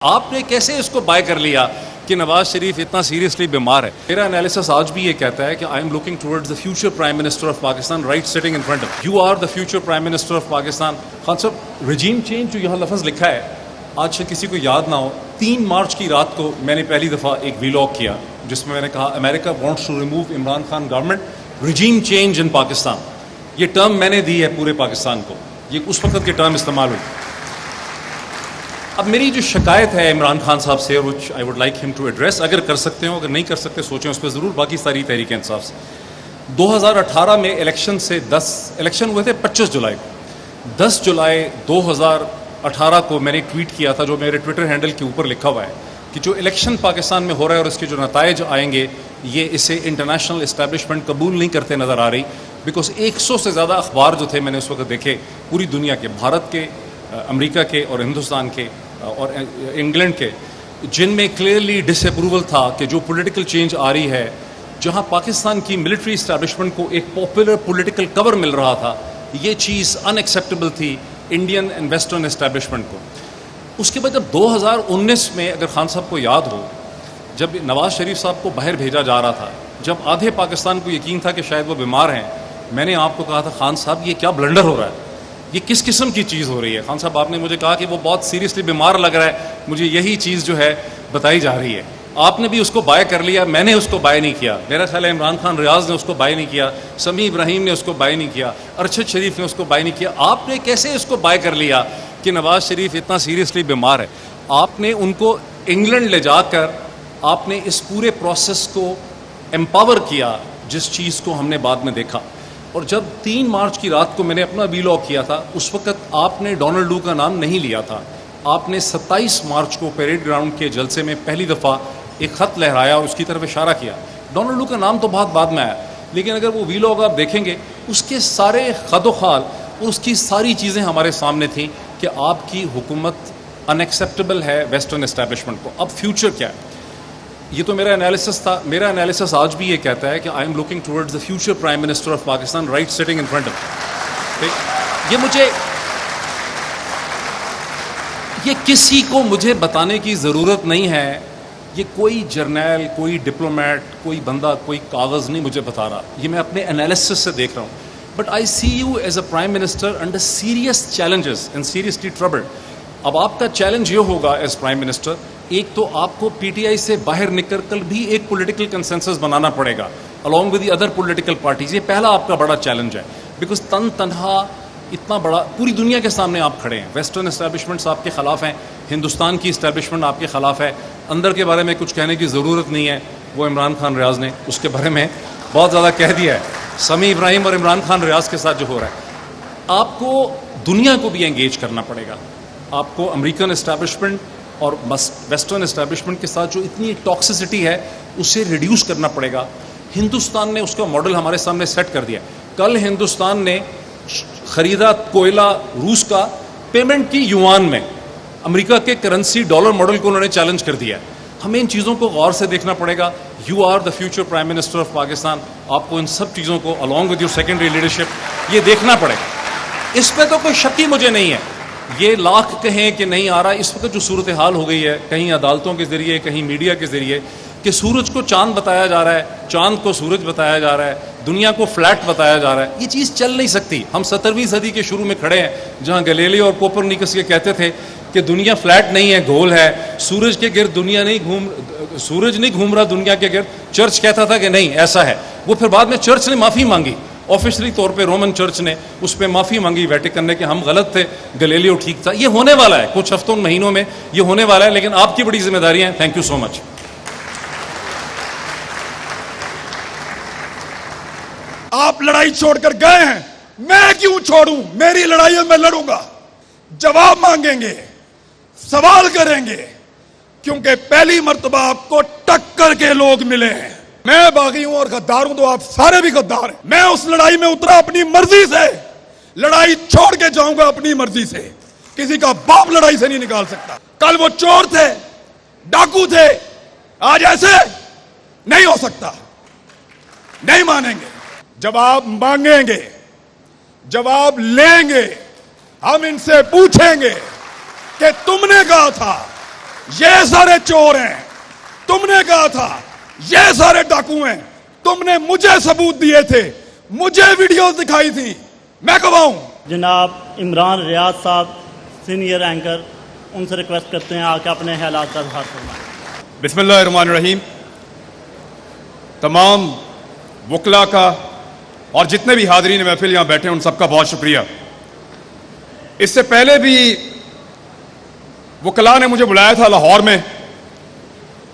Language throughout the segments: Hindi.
आपने कैसे इसको बाय कर लिया कि नवाज शरीफ इतना सीरियसली बीमार है? मेरा एनालिसिस आज भी ये कहता है कि I am looking towards the future prime minister of Pakistan right sitting in front of you are the future prime minister of Pakistan. Khan साहब, रिजीम चेंज जो यहाँ लफ्ज़ लिखा है, आज से किसी को याद ना हो, 3 मार्च की रात को मैंने पहली दफ़ा एक वीलॉग किया जिसमें मैंने कहा America wants to remove Imran Khan government, regime change in Pakistan. ये टर्म मैंने दी है पूरे पाकिस्तान को, ये उस वक्त की टर्म इस्तेमाल हुई। अब मेरी जो शिकायत है इमरान खान साहब से, which I would like him to address, अगर कर सकते हो, अगर नहीं कर सकते सोचें उस पर ज़रूर, बाकी सारी तहरीक इंसाफ से। 2018 में इलेक्शन से 10 इलेक्शन हुए थे 25 जुलाई को। 10 जुलाई 2018 को मैंने ट्वीट किया था, जो मेरे ट्विटर हैंडल के ऊपर लिखा हुआ है, कि जो इलेक्शन पाकिस्तान में हो रहा है और इसके जो नताइज आएंगे, ये इसे इंटरनेशनल इस्टेब्लिशमेंट कबूल नहीं करते नज़र आ रही। बिकॉज 100 से ज़्यादा अखबार जो थे मैंने उस वक्त देखे पूरी दुनिया के, भारत के, अमेरिका के और हिंदुस्तान के और इंग्लैंड के, जिनमें क्लियरली डिसअप्रूवल था कि जो पॉलिटिकल चेंज आ रही है, जहां पाकिस्तान की मिलिट्री इस्टेब्लिशमेंट को एक पॉपुलर पॉलिटिकल कवर मिल रहा था, ये चीज़ अनएक्सेप्टेबल थी इंडियन एंड वेस्टर्न इस्टेब्लिशमेंट को। उसके बाद जब 2019 में, अगर खान साहब को याद हो, जब नवाज शरीफ साहब को बाहर भेजा जा रहा था, जब आधे पाकिस्तान को यकीन था कि शायद वो बीमार हैं, मैंने आपको कहा था खान साहब ये क्या ब्लंडर हो रहा है, ये किस किस्म की चीज़ हो रही है। खान साहब, आपने मुझे कहा कि वो बहुत सीरियसली बीमार लग रहा है, मुझे यही चीज़ जो है बताई जा रही है। आपने भी उसको बाय कर लिया, मैंने उसको बाय नहीं किया। मेरा ख्याल है इमरान खान रियाज ने उसको बाय नहीं किया, समी इब्राहिम ने उसको बाय नहीं किया, अरशद शरीफ ने उसको बाय नहीं किया। आपने कैसे इसको बाय कर लिया कि नवाज शरीफ इतना सीरियसली बीमार है? आपने उनको इंग्लैंड ले जाकर आपने इस पूरे प्रोसेस को एम्पावर किया, जिस चीज़ को हमने बाद में देखा। और जब 3 मार्च की रात को मैंने अपना वीलॉग किया था, उस वक्त आपने डोनाल्ड लू का नाम नहीं लिया था। आपने 27 मार्च को परेड ग्राउंड के जलसे में पहली दफ़ा एक ख़त लहराया और उसकी तरफ इशारा किया। डोनाल्ड लू का नाम तो बहुत बाद में आया, लेकिन अगर वो वीलॉग आप देखेंगे, उसके सारे खदोखाल और उसकी सारी चीज़ें हमारे सामने थी कि आपकी हुकूमत अनएक्सेप्टेबल है वेस्टर्न इस्टेब्लिशमेंट को। अब फ्यूचर क्या है? ये तो मेरा एनालिसिस था। मेरा एनालिसिस आज भी ये कहता है कि I am looking towards the future prime minister of Pakistan right sitting in front of. ये किसी को मुझे बताने की ज़रूरत नहीं है। ये कोई जर्नैल, कोई डिप्लोमेट, कोई बंदा, कोई कागज़ नहीं मुझे बता रहा। ये मैं अपने एनालिसिस से देख रहा हूँ। But I see you as a prime minister under serious challenges and seriously troubled. अब आपका चैलेंज ये होगा एज प्राइम मिनिस्टर, एक तो आपको पीटीआई से बाहर निकल कर भी एक पॉलिटिकल कंसेंसस बनाना पड़ेगा along with the other political parties. ये पहला आपका बड़ा चैलेंज है, बिकॉज तनहा इतना बड़ा पूरी दुनिया के सामने आप खड़े हैं। वेस्टर्न इस्टेब्लिशमेंट्स आपके खिलाफ हैं, हिंदुस्तान की इस्टेब्लिशमेंट आपके खिलाफ है। अंदर के बारे में कुछ कहने की ज़रूरत नहीं है, वो इमरान खान रियाज ने उसके बारे में बहुत ज़्यादा कह दिया है। समी इब्राहिम और इमरान खान रियाज के साथ जो हो रहा है, आपको दुनिया को भी एंगेज करना पड़ेगा। आपको अमेरिकन इस्टेब्लिशमेंट और वेस्टर्न इस्टेब्लिशमेंट के साथ जो इतनी टॉक्सिसिटी है, उसे रिड्यूस करना पड़ेगा। हिंदुस्तान ने उसका मॉडल हमारे सामने सेट कर दिया। कल हिंदुस्तान ने खरीदा कोयला रूस का, पेमेंट की युआन में। अमेरिका के करेंसी डॉलर मॉडल को उन्होंने चैलेंज कर दिया। हमें इन चीज़ों को गौर से देखना पड़ेगा। You are the future prime minister of Pakistan. आपको इन सब चीज़ों को along with your secondary leadership ये देखना पड़ेगा। इस पर तो कोई शक ही मुझे नहीं है। ये लाख कहें कि नहीं आ रहा, इस वक्त जो सूरत हाल हो गई है, कहीं अदालतों के ज़रिए, कहीं मीडिया के ज़रिए, कि सूरज को चांद बताया जा रहा है, चांद को सूरज बताया जा रहा है, दुनिया को फ्लैट बताया जा रहा है। ये चीज़ चल नहीं सकती। हम 17वीं सदी के शुरू में खड़े हैं, जहाँ गैलीलियो और कोपरनिकस ये कहते थे कि दुनिया फ्लैट नहीं है, गोल है। सूरज के गिर्द दुनिया नहीं सूरज नहीं घूम रहा दुनिया के गिर्द। चर्च कहता था कि नहीं ऐसा है। वो फिर बाद में चर्च ने माफ़ी मांगी, ऑफिशियली तौर पे रोमन चर्च ने उस पर माफ़ी मांगी वेटिकन ने कि हम गलत थे, गैलीलियो ठीक था। ये होने वाला है, कुछ हफ्तों महीनों में ये होने वाला है, लेकिन आपकी बड़ी जिम्मेदारी है। Thank you so much. आप लड़ाई छोड़कर गए हैं, मैं क्यों छोड़ूं? मेरी लड़ाई में मैं लड़ूंगा, जवाब मांगेंगे, सवाल करेंगे, क्योंकि पहली मर्तबा आपको टक्कर के लोग मिले हैं। मैं बागी हूं और गद्दार हूं, तो आप सारे भी गद्दार हैं। मैं उस लड़ाई में उतरा अपनी मर्जी से, लड़ाई छोड़ के जाऊंगा अपनी मर्जी से। किसी का बाप लड़ाई से नहीं निकाल सकता। कल वो चोर थे, डाकू थे, आज ऐसे नहीं हो सकता। नहीं मानेंगे। जवाब मांगेंगे, जवाब लेंगे। हम इनसे पूछेंगे कि तुमने कहा था ये सारे चोर हैं, तुमने कहा था ये सारे डाकू हैं, तुमने मुझे सबूत दिए थे, मुझे वीडियोस दिखाई थी, मैं गवाह हूं। जनाब इमरान रियाज साहब सीनियर एंकर, उनसे रिक्वेस्ट करते हैं आके अपने हालात का इजहार करना। बिस्मिल्लाहिर्रहमानिर्रहीम। तमाम वकला का और जितने भी हाज़रीन महफिल यहाँ बैठे हैं उन सबका बहुत शुक्रिया। इससे पहले भी वकला ने मुझे बुलाया था लाहौर में,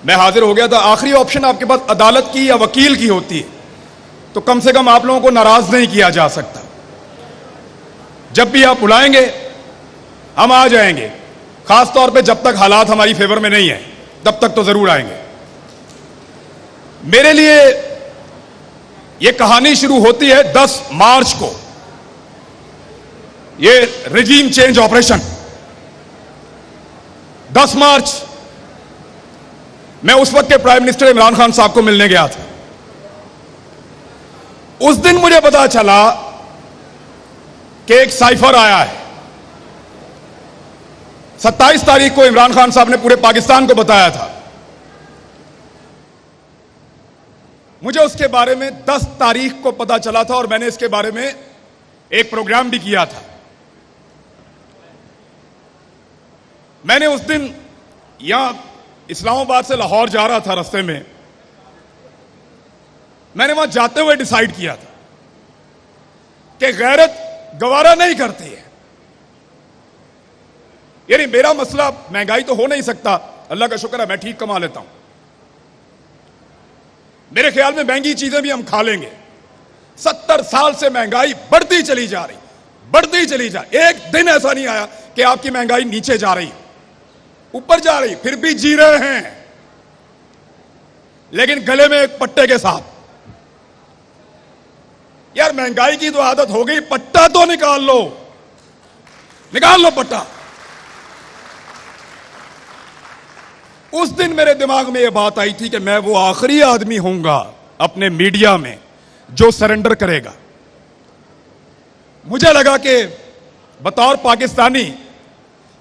मैं हाजिर हो गया था। आखिरी ऑप्शन आपके पास अदालत की या वकील की होती है, तो कम से कम आप लोगों को नाराज नहीं किया जा सकता। जब भी आप बुलाएंगे हम आ जाएंगे, खास तौर पे जब तक हालात हमारी फेवर में नहीं है तब तक तो जरूर आएंगे। मेरे लिए यह कहानी शुरू होती है 10 मार्च को, ये रिजीम चेंज ऑपरेशन। 10 मार्च मैं उस वक्त के प्राइम मिनिस्टर इमरान खान साहब को मिलने गया था। उस दिन मुझे पता चला कि एक साइफर आया है। 27 तारीख को इमरान खान साहब ने पूरे पाकिस्तान को बताया था। मुझे उसके बारे में 10 तारीख को पता चला था और मैंने इसके बारे में एक प्रोग्राम भी किया था। मैंने उस दिन यहां इस्लामाबाद से लाहौर जा रहा था, रास्ते में मैंने वहां जाते हुए डिसाइड किया था कि गैरत गवारा नहीं करती है। यानी मेरा मसला महंगाई तो हो नहीं सकता, अल्लाह का शुक्र है मैं ठीक कमा लेता हूं। मेरे ख्याल में महंगी चीजें भी हम खा लेंगे। 70 साल से महंगाई बढ़ती चली जा रही, बढ़ती चली जा रही। एक दिन ऐसा नहीं आया कि आपकी महंगाई नीचे जा रही, ऊपर जा रही, फिर भी जी रहे हैं, लेकिन गले में एक पट्टे के साथ। यार महंगाई की तो आदत हो गई, पट्टा तो निकाल लो, निकाल लो पट्टा। उस दिन मेरे दिमाग में यह बात आई थी कि मैं वो आखिरी आदमी होऊंगा अपने मीडिया में जो सरेंडर करेगा। मुझे लगा कि बतौर पाकिस्तानी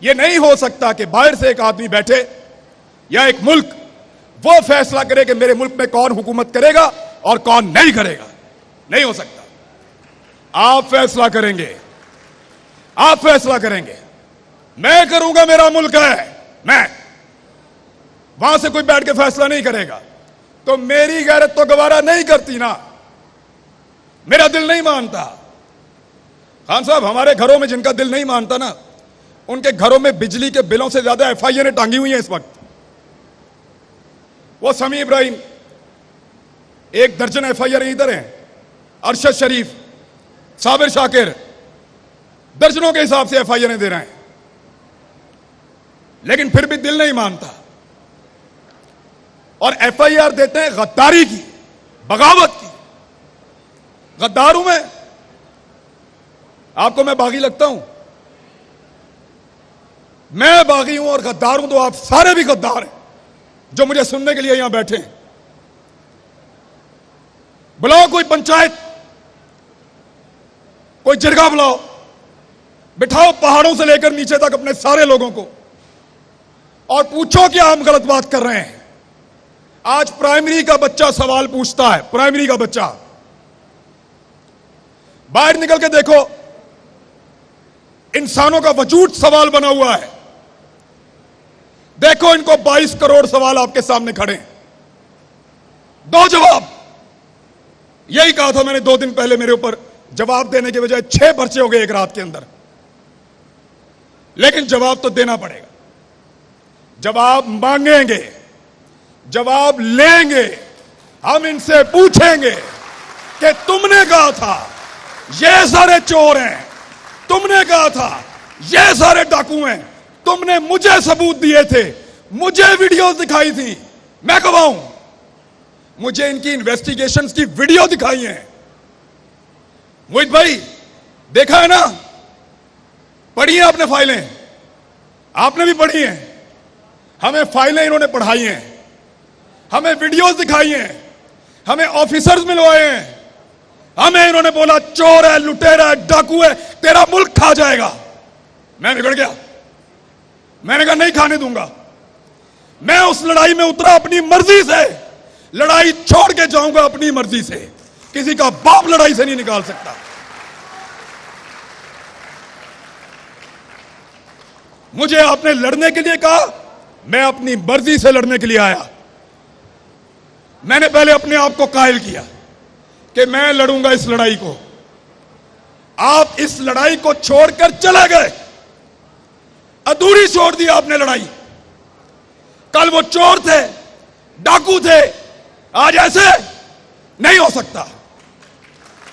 यह नहीं हो सकता कि बाहर से एक आदमी बैठे या एक मुल्क वो फैसला करे कि मेरे मुल्क में कौन हुकूमत करेगा और कौन नहीं करेगा। नहीं हो सकता। आप फैसला करेंगे, आप फैसला करेंगे, मैं करूंगा, मेरा मुल्क है, मैं। वहां से कोई बैठ के फैसला नहीं करेगा। तो मेरी गैरत तो गवारा नहीं करती ना, मेरा दिल नहीं मानता। खान साहब, हमारे घरों में जिनका दिल नहीं मानता ना, उनके घरों में बिजली के बिलों से ज्यादा एफआईआर टांगी हुई हैं इस वक्त। वो समी इब्राहिम, 1 दर्जन एफआईआर इधर हैं, अरशद शरीफ, साबिर शाकिर, दर्जनों के हिसाब से एफआईआर दे रहे हैं, लेकिन फिर भी दिल नहीं मानता। और एफआईआर देते हैं गद्दारी की, बगावत की। गद्दार हूं मैं? आपको मैं बागी लगता हूं? मैं बागी हूं और गद्दार हूं तो आप सारे भी गद्दार हैं जो मुझे सुनने के लिए यहां बैठे हैं। बुलाओ कोई पंचायत, कोई जिरगा बुलाओ, बिठाओ पहाड़ों से लेकर नीचे तक अपने सारे लोगों को और पूछो कि हम गलत बात कर रहे हैं। आज प्राइमरी का बच्चा सवाल पूछता है, प्राइमरी का बच्चा। बाहर निकल के देखो, इंसानों का वजूद सवाल बना हुआ है। देखो इनको 22 करोड़ सवाल आपके सामने खड़े हैं, दो जवाब। यही कहा था मैंने 2 दिन पहले, मेरे ऊपर जवाब देने के बजाय 6 पर्चे हो गए एक रात के अंदर। लेकिन जवाब तो देना पड़ेगा, जवाब मांगेंगे, जवाब लेंगे। हम इनसे पूछेंगे कि तुमने कहा था ये सारे चोर हैं, तुमने कहा था ये सारे डाकू हैं, तुमने मुझे सबूत दिए थे, मुझे वीडियोस दिखाई थी, मैं गवाह हूं। मुझे इनकी इन्वेस्टिगेशंस की वीडियो दिखाई है। मोहित भाई, देखा है ना, पढ़ी है आपने फाइलें, आपने भी पढ़ी हैं। हमें फाइलें इन्होंने पढ़ाई हैं, हमें वीडियोस दिखाई हैं, हमें ऑफिसर्स मिलवाए हैं, हमें इन्होंने बोला चोर है, लुटेरा है, डाकू है, तेरा मुल्क खा जाएगा। मैं बिगड़ गया, मैंने कहा नहीं खाने दूंगा। मैं उस लड़ाई में उतरा अपनी मर्जी से, लड़ाई छोड़ के जाऊंगा अपनी मर्जी से। किसी का बाप लड़ाई से नहीं निकाल सकता। मुझे आपने लड़ने के लिए कहा, मैं अपनी मर्जी से लड़ने के लिए आया। मैंने पहले अपने आप को कायल किया कि मैं लड़ूंगा इस लड़ाई को। आप इस लड़ाई को छोड़कर चले गए, अधूरी छोड़ दी आपने लड़ाई। कल वो चोर थे, डाकू थे, आज ऐसे नहीं हो सकता,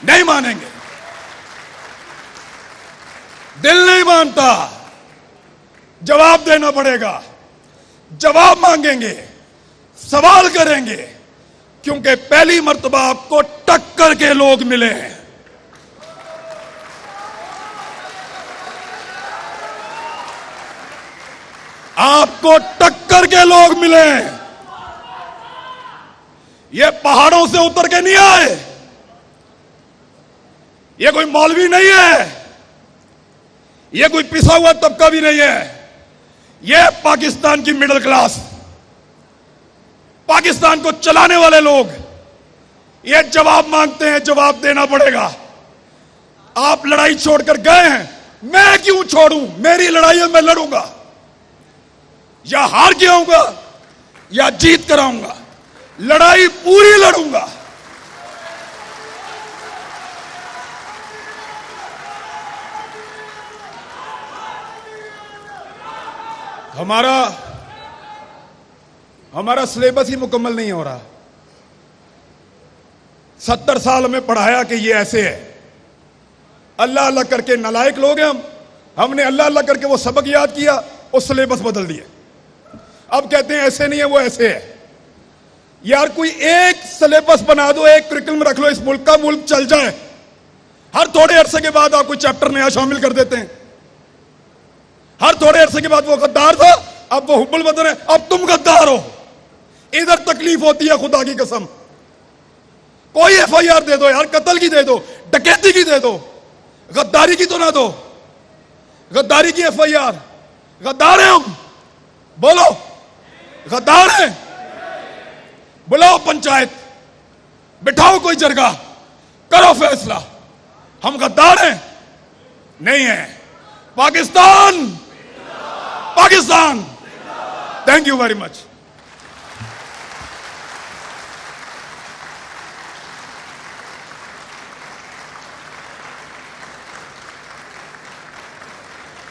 नहीं मानेंगे, दिल नहीं मानता। जवाब देना पड़ेगा, जवाब मांगेंगे, सवाल करेंगे, क्योंकि पहली मर्तबा आपको टक्कर के लोग मिले हैं। आपको टक्कर के लोग मिले हैं। ये पहाड़ों से उतर के नहीं आए, ये कोई मौलवी नहीं है, ये कोई पिसा हुआ तबका भी नहीं है। ये पाकिस्तान की मिडिल क्लास, पाकिस्तान को चलाने वाले लोग, ये जवाब मांगते हैं, जवाब देना पड़ेगा। आप लड़ाई छोड़कर गए हैं, मैं क्यों छोड़ूं? मेरी लड़ाई है, मैं लड़ूंगा, या हार के आऊंगा या जीत कर आऊंगा, लड़ाई पूरी लड़ूंगा। हमारा सिलेबस ही मुकम्मल नहीं हो रहा। 70 साल हमें पढ़ाया कि ये ऐसे है। अल्लाह अल्लाह करके नालायक लोग हैं हमने अल्लाह अल्लाह करके वो सबक याद किया और सिलेबस बदल दिए। अब कहते हैं ऐसे नहीं है, वो ऐसे है। यार कोई एक सिलेबस बना दो, एक करिकुलम रख लो, इस मुल्क का, मुल्क चल जाए। हर थोड़े अरसे के बाद आप कोई चैप्टर नया शामिल कर देते हैं। हर थोड़े अरसे के बाद वो गद्दार था, अब वो हुब्बुल वतन है, अब तुम गद्दार हो। इधर तकलीफ होती है, खुदा की कसम। कोई FIR दे दो यार, कत्ल की दे दो, डकैती की दे दो, गद्दारी की तो ना दो। गद्दारी की FIR, गद्दार हैं हम, बोलो गद्दार हैं। बुलाओ पंचायत, बिठाओ कोई जरगा, करो फैसला। हम गद्दार हैं? नहीं है। Pakistan, Pakistan. Thank you very much.